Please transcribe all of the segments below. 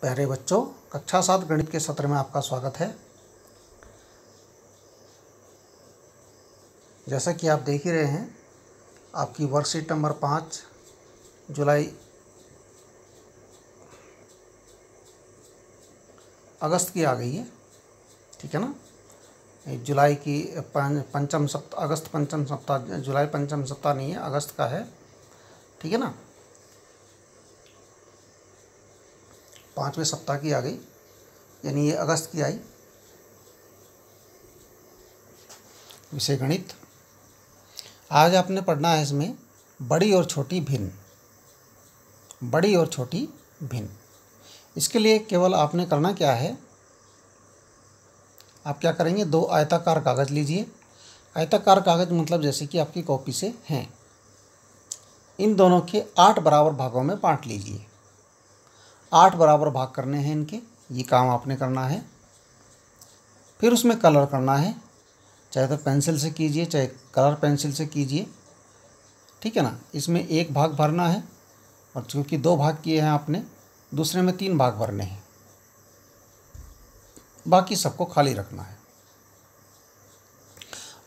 प्यारे बच्चों, कक्षा 7 गणित के सत्र में आपका स्वागत है। जैसा कि आप देख ही रहे हैं, आपकी वर्कशीट नंबर 5 जुलाई अगस्त की आ गई है। ठीक है ना। जुलाई की पंचम सप्ताह, अगस्त पंचम सप्ताह, जुलाई पंचम सप्ताह नहीं है, अगस्त का है। ठीक है ना। 5वें सप्ताह की आ गई, यानी ये अगस्त की आई। विषय गणित। आज आपने पढ़ना है इसमें बड़ी और छोटी भिन्न, बड़ी और छोटी भिन्न। इसके लिए केवल आपने करना क्या है, आप क्या करेंगे, 2 आयताकार कागज़ लीजिए। आयताकार कागज़ मतलब जैसे कि आपकी कॉपी से हैं। इन दोनों के 8 बराबर भागों में बांट लीजिए। 8 बराबर भाग करने हैं इनके, ये काम आपने करना है। फिर उसमें कलर करना है, चाहे तो पेंसिल से कीजिए, चाहे कलर पेंसिल से कीजिए। ठीक है ना। इसमें 1 भाग भरना है, और क्योंकि 2 भाग किए हैं आपने, दूसरे में 3 भाग भरने हैं, बाकी सबको खाली रखना है।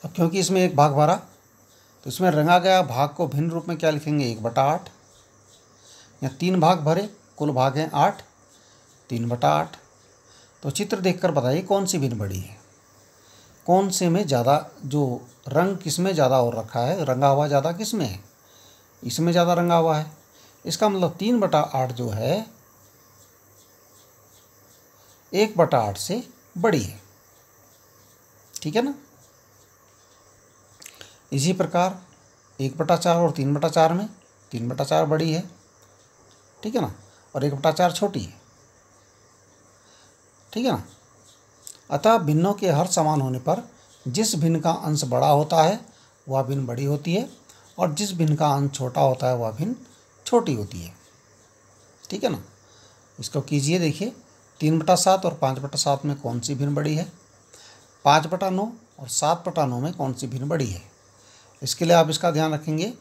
अब क्योंकि इसमें 1 भाग भरा, तो इसमें रंगा गया भाग को भिन्न रूप में क्या लिखेंगे, 1/8। या 3 भाग भरे, कुल भाग हैं 8, 3/8। तो चित्र देखकर बताइए कौन सी भिन्न बड़ी है, कौन से में ज़्यादा, जो रंग किस में ज़्यादा और रखा है, रंगा हुआ ज़्यादा किस में है, इसमें ज़्यादा रंगा हुआ है। इसका मतलब 3/8 जो है 1/8 से बड़ी है। ठीक है ना। इसी प्रकार 1/4 और 3/4 में 3/4 बड़ी है। ठीक है ना। और 1/4 छोटी है। ठीक है ना। अतः भिन्नों के हर समान होने पर जिस भिन्न का अंश बड़ा होता है वह भिन्न बड़ी होती है, और जिस भिन्न का अंश छोटा होता है वह भिन्न छोटी होती है। ठीक है ना। इसको कीजिए, देखिए 3/7 और 5/7 में कौन सी भिन्न बड़ी है, 5/9 और 7/9 में कौन सी भिन्न बड़ी है। इसके लिए आप इसका ध्यान रखेंगे,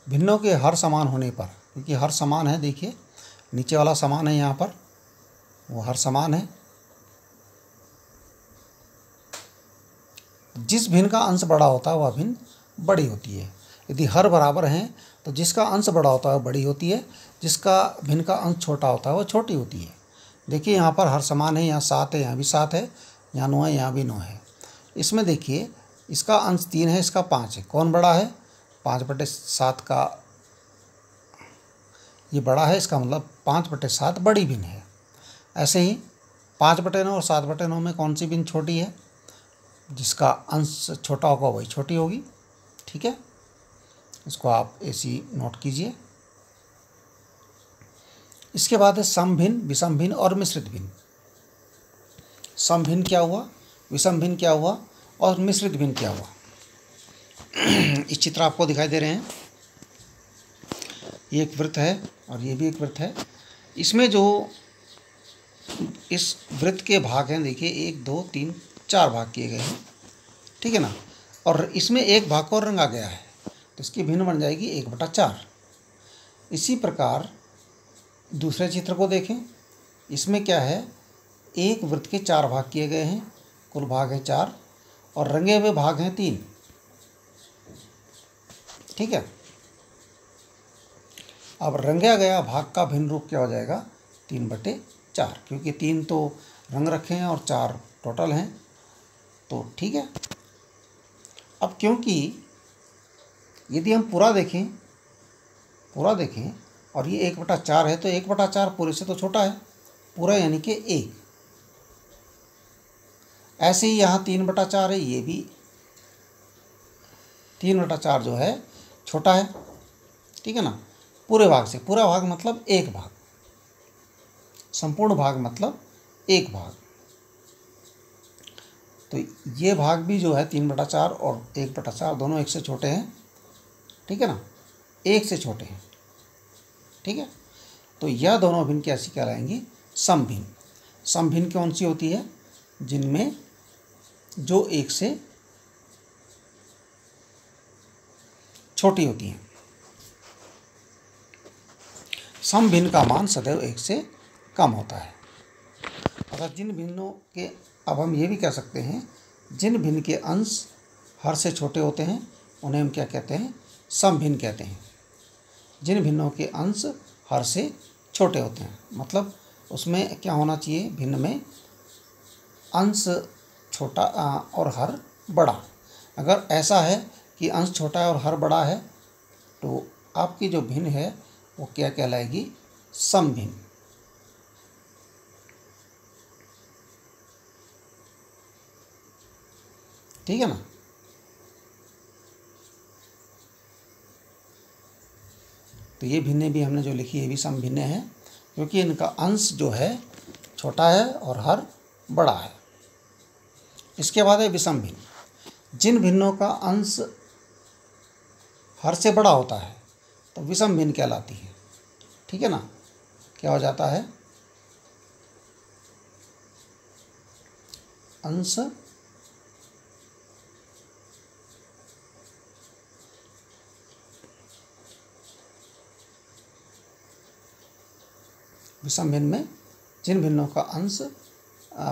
भिन्नों के हर समान होने पर, क्योंकि हर समान है, देखिए नीचे वाला समान है, यहाँ पर वो हर समान है। जिस भिन्न का अंश बड़ा होता है वह भिन्न बड़ी होती है। यदि हर बराबर हैं तो जिसका अंश बड़ा होता है वह बड़ी होती है, जिसका भिन्न का अंश छोटा होता है वह छोटी होती है। देखिए यहाँ पर हर समान है, यहाँ 7 है, यहाँ भी 7 है, यहाँ 9 है, यहाँ भी 9 है। इसमें देखिए इसका अंश 3 है, इसका 5 है। कौन बड़ा है, 5/7 का ये बड़ा है, इसका मतलब 5/7 बड़ी भिन्न है। ऐसे ही 5/9 और 7/9 में कौन सी भिन्न छोटी है, जिसका अंश छोटा होगा वही छोटी होगी। ठीक है। इसको आप ऐसी नोट कीजिए। इसके बाद है सम भिन्न, विषम भिन्न और मिश्रित भिन्न। सम भिन्न क्या हुआ, विषम भिन्न क्या हुआ, और मिश्रित भिन्न क्या हुआ। इस चित्र आपको दिखाई दे रहे हैं, ये एक वृत्त है और ये भी एक वृत्त है। इसमें जो इस वृत्त के भाग हैं, देखिए 1 2 3 4 भाग किए गए हैं। ठीक है ना। और इसमें 1 भाग को रंगा गया है, तो इसकी भिन्न बन जाएगी 1/4। इसी प्रकार दूसरे चित्र को देखें, इसमें क्या है, एक वृत्त के 4 भाग किए गए हैं, कुल भाग हैं 4, और रंगे हुए भाग हैं 3। ठीक है। अब रंगा गया भाग का भिन्न रूप क्या हो जाएगा, 3/4, क्योंकि 3 तो रंग रखे हैं और 4 टोटल हैं। तो ठीक है। अब क्योंकि यदि हम पूरा देखें और ये 1/4 है, तो 1/4 पूरे से तो छोटा है, पूरा यानी कि 1। ऐसे ही यहाँ 3/4 है, ये भी 3/4 जो है छोटा है। ठीक है ना। पूरे भाग से, पूरा भाग मतलब 1 भाग, संपूर्ण भाग मतलब 1 भाग। तो ये भाग भी जो है 3/4 और 1/4 दोनों 1 से छोटे हैं। ठीक है ना, 1 से छोटे हैं। ठीक है। तो यह दोनों भिन्न कैसी कहलाएंगी, सम भिन्न। सम भिन्न कौन सी होती है, जिनमें जो 1 से छोटी होती हैं। सम भिन्न का मान सदैव 1 से कम होता है। अर्थात जिन भिन्नों के, अब हम ये भी कह सकते हैं, जिन भिन्न के अंश हर से छोटे होते हैं उन्हें हम क्या कहते हैं, समभिन्न कहते हैं। जिन भिन्नों के अंश हर से छोटे होते हैं, मतलब उसमें क्या होना चाहिए, भिन्न में अंश छोटा और हर बड़ा। अगर ऐसा है कि अंश छोटा है और हर बड़ा है तो आपकी जो भिन्न है वो क्या कहलाएगी, समभिन्न। ठीक है ना। तो ये भिन्नें भी हमने जो लिखी ये भी समभिन्न है, क्योंकि इनका अंश जो है छोटा है और हर बड़ा है। इसके बाद है विषम भिन्न। जिन भिन्नों का अंश हर से बड़ा होता है तो विषम भिन्न कहलाती है। ठीक है ना। क्या हो जाता है, अंश विषम भिन्न में जिन भिन्नों का अंश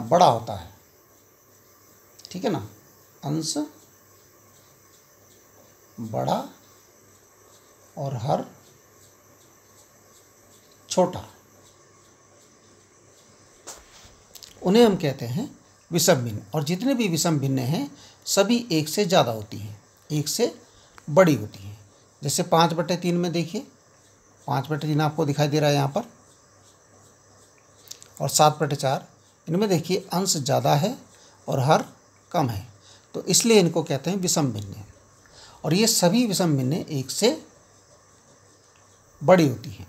बड़ा होता है, ठीक है ना, अंश बड़ा और हर छोटा, उन्हें हम कहते हैं विषम भिन्न। और जितने भी विषम भिन्न हैं सभी एक से ज़्यादा होती हैं, एक से बड़ी होती हैं। जैसे 5/3 में देखिए, 5/3 आपको दिखाई दे रहा है यहाँ पर, और 7/4, इनमें देखिए अंश ज़्यादा है और हर कम है, तो इसलिए इनको कहते हैं विषम भिन्न। और ये सभी विषम भिन्न एक से बड़ी होती हैं।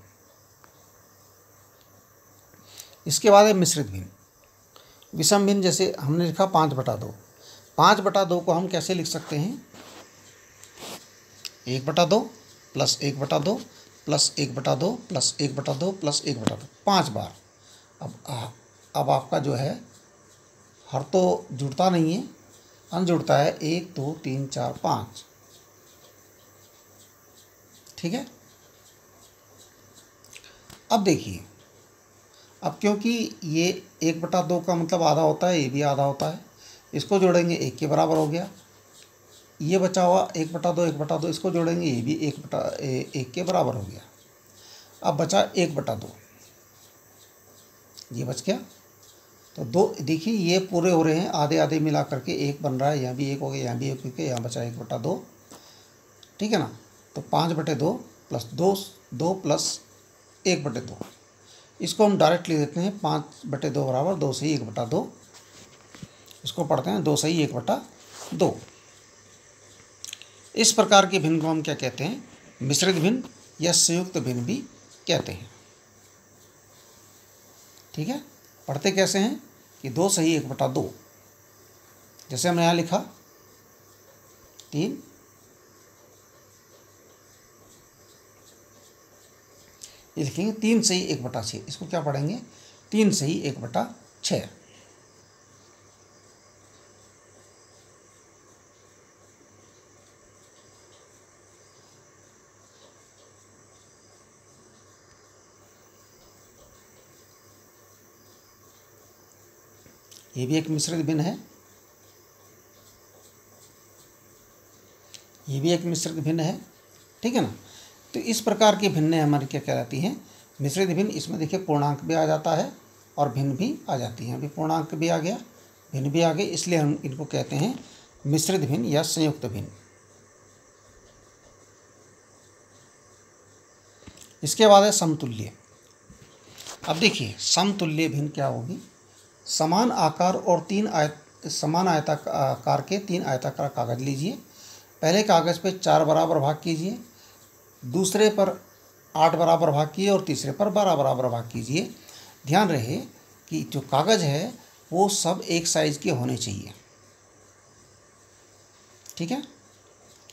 इसके बाद है मिश्रित भिन्न। विषम भिन्न जैसे हमने लिखा 5/2, 5/2 को हम कैसे लिख सकते हैं, 1/2 प्लस 1/2 प्लस 1/2 प्लस 1/2 प्लस 1/2, 5 बार। अब आपका जो है हर तो जुड़ता नहीं है, अंश जुड़ता है 1 2 3 4 5। ठीक है। अब देखिए, अब क्योंकि ये 1/2 का मतलब आधा होता है, ये भी आधा होता है, इसको जोड़ेंगे 1 के बराबर हो गया। ये बचा हुआ 1/2 1/2, इसको जोड़ेंगे ये भी 1 के बराबर हो गया। अब बचा 1/2, ये बच गया। तो 2 देखिए ये पूरे हो रहे हैं, आधे आधे मिला करके 1 बन रहा है, यहाँ भी 1 हो गया, यहाँ भी 1 हो गया, यहाँ बचा 1/2। ठीक है ना। तो 5/2 प्लस 2 प्लस 1/2, इसको हम डायरेक्ट लिख देते हैं 5/2 बराबर 2 से ही 1/2। इसको पढ़ते हैं 2 से ही 1/2। इस प्रकार के भिन्न को हम क्या कहते हैं, मिश्रित भिन्न या संयुक्त भिन्न भी कहते हैं। ठीक है। पढ़ते कैसे हैं कि 2 से ही 1/2, जैसे हमने यहाँ लिखा 3, ये लिखेंगे 3 से ही 1/6, इसको क्या पढ़ेंगे 3 से ही 1/6। ये भी एक मिश्रित भिन्न है, ये भी एक मिश्रित भिन्न है। ठीक है ना। तो इस प्रकार की भिन्नें हमारी क्या कहलाती हैं, मिश्रित भिन्न। इसमें देखिए पूर्णांक भी आ जाता है और भिन्न भी आ जाती हैं। अभी पूर्णांक भी आ गया, भिन्न भी आ गए, इसलिए हम इनको कहते हैं मिश्रित भिन्न या संयुक्त भिन्न। इसके बाद है समतुल्य। अब देखिए समतुल्य भिन्न क्या होगी, समान आकार और समान आयताकार के 3 आयताकार कागज लीजिए। पहले कागज़ पे 4 बराबर भाग कीजिए, दूसरे पर 8 बराबर भाग कीजिए और तीसरे पर 12 बराबर भाग कीजिए। ध्यान रहे कि जो कागज़ है वो सब एक साइज़ के होने चाहिए। ठीक है।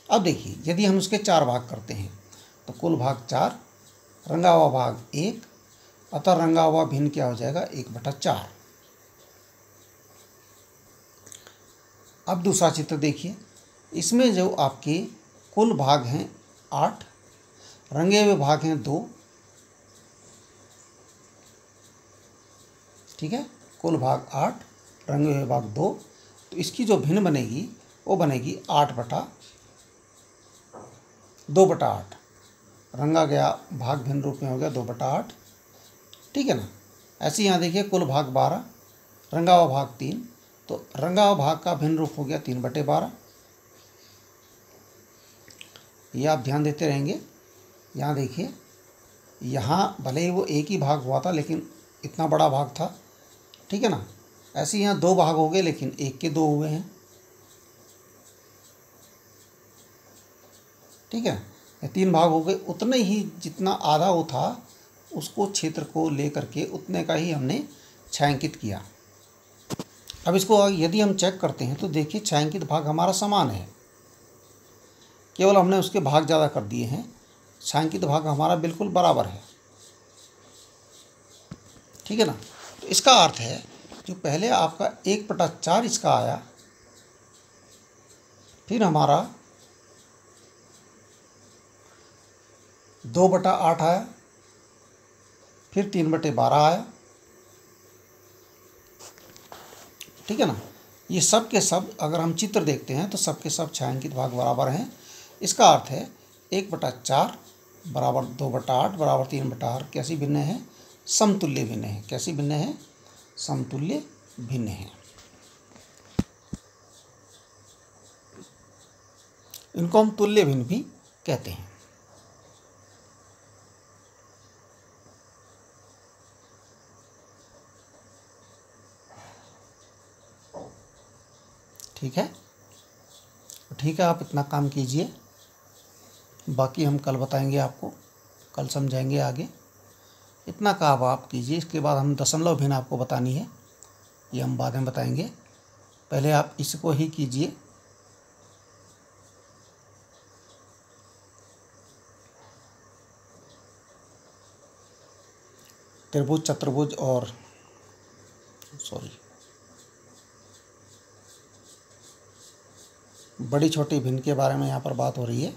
अब देखिए यदि हम उसके 4 भाग करते हैं तो कुल भाग 4, रंगा हुआ भाग 1, अतः रंगा हुआ भिन्न क्या हो जाएगा 1/4। अब दूसरा चित्र देखिए, इसमें जो आपके कुल भाग हैं 8, रंगे हुए भाग हैं 2। ठीक है। कुल भाग 8, रंगे हुए भाग 2। तो इसकी जो भिन्न बनेगी वो बनेगी 2/8। रंगा गया भाग भिन्न रूप में हो गया 2/8, ठीक है ना। ऐसे यहाँ देखिए कुल भाग 12, रंगा हुआ भाग 3, तो रंगा हुआ भाग का भिन्न रूप हो गया 3/12। ये आप ध्यान देते रहेंगे। यहाँ देखिए, यहाँ भले ही वो एक ही भाग हुआ था लेकिन इतना बड़ा भाग था, ठीक है ना। ऐसे यहाँ 2 भाग हो गए लेकिन 1 के 2 हुए हैं, ठीक है। ये 3 भाग हो गए, उतने ही जितना आधा वो था उसको क्षेत्र को लेकर के उतने का ही हमने छायांकित किया। अब इसको यदि हम चेक करते हैं तो देखिए छायांकित भाग हमारा समान है, केवल हमने उसके भाग ज़्यादा कर दिए हैं। छायांकित भाग हमारा बिल्कुल बराबर है, ठीक है ना। तो इसका अर्थ है जो पहले आपका 1/4 इसका आया, फिर हमारा 2/8 आया, फिर 3/12 आया, ठीक है ना। ये सब के सब अगर हम चित्र देखते हैं तो सब के सब छायांकित भाग बराबर हैं। इसका अर्थ है 1/4 बराबर 2/8 बराबर 3/8 कैसी भिन्न है? समतुल्य भिन्न है। कैसी भिन्न है? समतुल्य भिन्न है। इनको हम तुल्य भिन्न भी कहते हैं। ठीक है, ठीक है, आप इतना काम कीजिए, बाकी हम कल बताएंगे आपको, कल समझाएंगे आगे। इतना काम आप कीजिए, इसके बाद हम दशमलव भिन्न आपको बतानी है, ये हम बाद में बताएंगे। पहले आप इसको ही कीजिए। त्रिभुज, चतुर्भुज और बड़ी छोटी भिन्न के बारे में यहाँ पर बात हो रही है।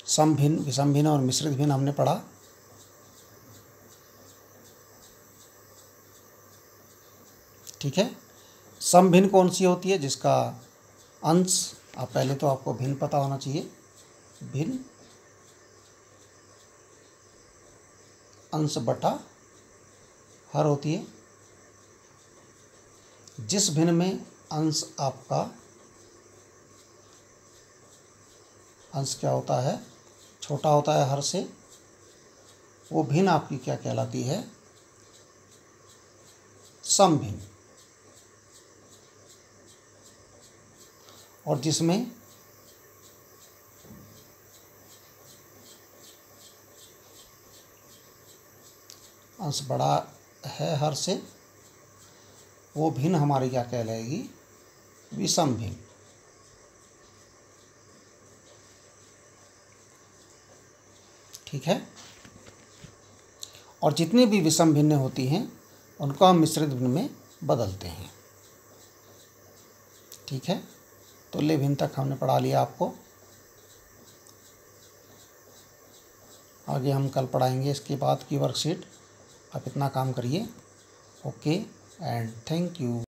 सम भिन्न, विषम भिन्न और मिश्रित भिन्न हमने पढ़ा। ठीक है, सम भिन्न कौन सी होती है? जिसका अंश, आप पहले तो आपको भिन्न पता होना चाहिए। भिन्न अंश बटा हर होती है। जिस भिन्न में अंश आपका, अंश क्या होता है? छोटा होता है हर से, वो भिन्न आपकी क्या कहलाती है? सम भिन्न। और जिसमें अंश बड़ा है हर से, वो भिन्न हमारी क्या कहलाएगी? विषम भिन्न। ठीक है, और जितनी भी विषम भिन्न होती हैं उनको हम मिश्रित भिन्न में बदलते हैं। ठीक है, तुल्य भिन्न तक हमने पढ़ा लिया आपको। आगे हम कल पढ़ाएंगे इसके बाद की वर्कशीट। आप इतना काम करिए। Okay and thank you.